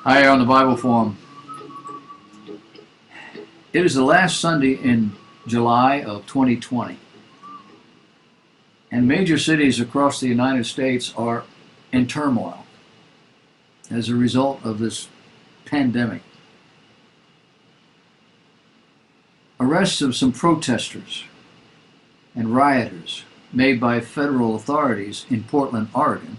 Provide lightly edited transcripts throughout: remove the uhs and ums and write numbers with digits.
Hi, on the Bible Forum. It is the last Sunday in July of 2020, and major cities across the United States are in turmoil as a result of this pandemic. Arrests of some protesters and rioters made by federal authorities in Portland, Oregon,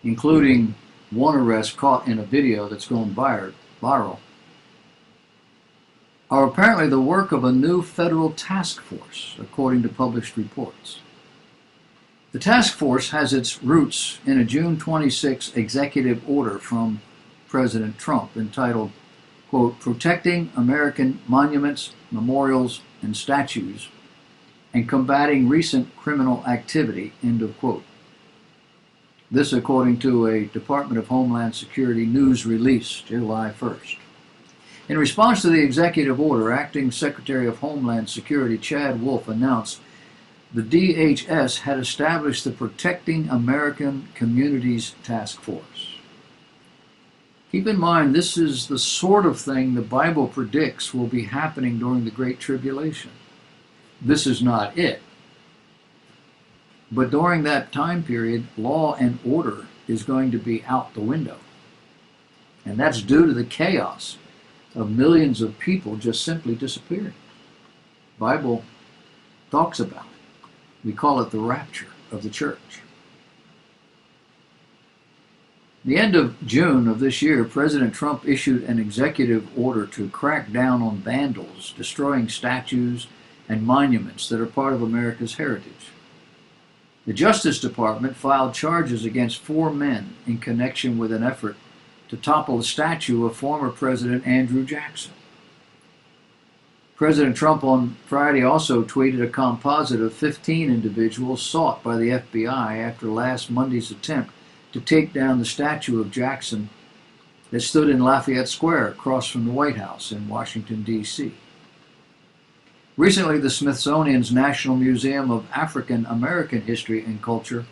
including one arrest caught in a video that's gone viral, are apparently the work of a new federal task force, according to published reports. The task force has its roots in a June 26 executive order from President Trump entitled, quote, "Protecting American Monuments, Memorials, and Statues and Combating Recent Criminal Activity," end of quote. This according to a Department of Homeland Security news release July 1st. In response to the executive order, Acting Secretary of Homeland Security Chad Wolf announced the DHS had established the Protecting American Communities Task Force. Keep in mind, this is the sort of thing the Bible predicts will be happening during the Great Tribulation. This is not it. But during that time period, law and order is going to be out the window. And that's due to the chaos of millions of people just simply disappearing. The Bible talks about it. We call it the rapture of the church. The end of June of this year, President Trump issued an executive order to crack down on vandals, destroying statues and monuments that are part of America's heritage. The Justice Department filed charges against 4 men in connection with an effort to topple the statue of former President Andrew Jackson. President Trump on Friday also tweeted a composite of 15 individuals sought by the FBI after last Monday's attempt to take down the statue of Jackson that stood in Lafayette Square across from the White House in Washington, D.C. Recently, the Smithsonian's National Museum of African American History and Culture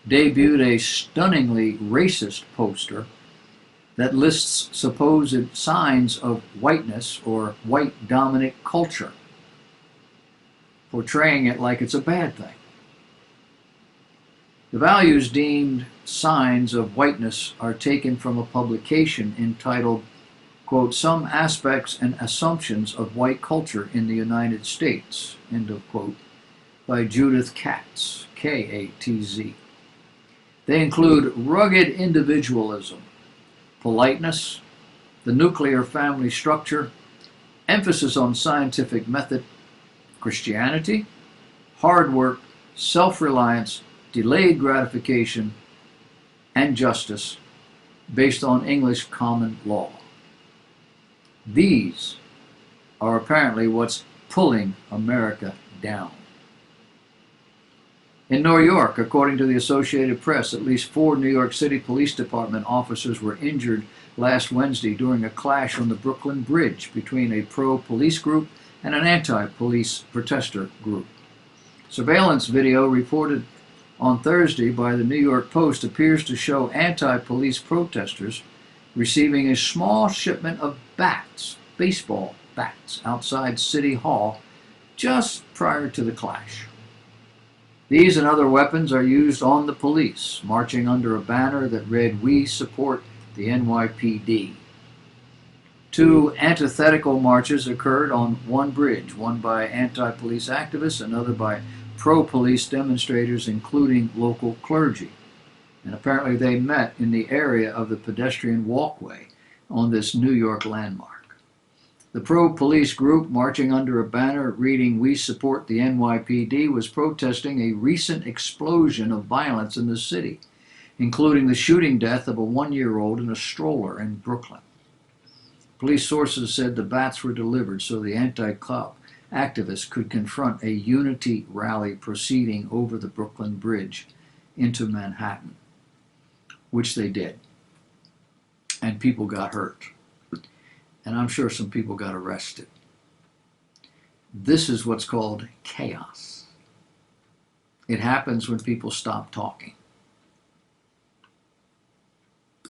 debuted a stunningly racist poster that lists supposed signs of whiteness or white dominant culture, portraying it like it's a bad thing. The values deemed signs of whiteness are taken from a publication entitled, quote, "Some Aspects and Assumptions of White Culture in the United States," end of quote, by Judith Katz, K-A-T-Z. They include rugged individualism, politeness, the nuclear family structure, emphasis on scientific method, Christianity, hard work, self-reliance, delayed gratification, and justice based on English common law. These are apparently what's pulling America down. In New York, according to the Associated Press, at least 4 New York City Police Department officers were injured last Wednesday during a clash on the Brooklyn Bridge between a pro-police group and an anti-police protester group. Surveillance video reported on Thursday by the New York Post appears to show anti-police protesters receiving a small shipment of bats, baseball bats, outside City Hall just prior to the clash. These and other weapons are used on the police, marching under a banner that read, "We support the NYPD." 2 antithetical marches occurred on one bridge, one by anti-police activists, another by pro-police demonstrators, including local clergy. And apparently they met in the area of the pedestrian walkway on this New York landmark. The pro-police group, marching under a banner reading, "We support the NYPD," was protesting a recent explosion of violence in the city, including the shooting death of a 1-year-old in a stroller in Brooklyn. Police sources said the bats were delivered so the anti-cop activists could confront a unity rally proceeding over the Brooklyn Bridge into Manhattan, which they did. And people got hurt. And I'm sure some people got arrested. This is what's called chaos. It happens when people stop talking.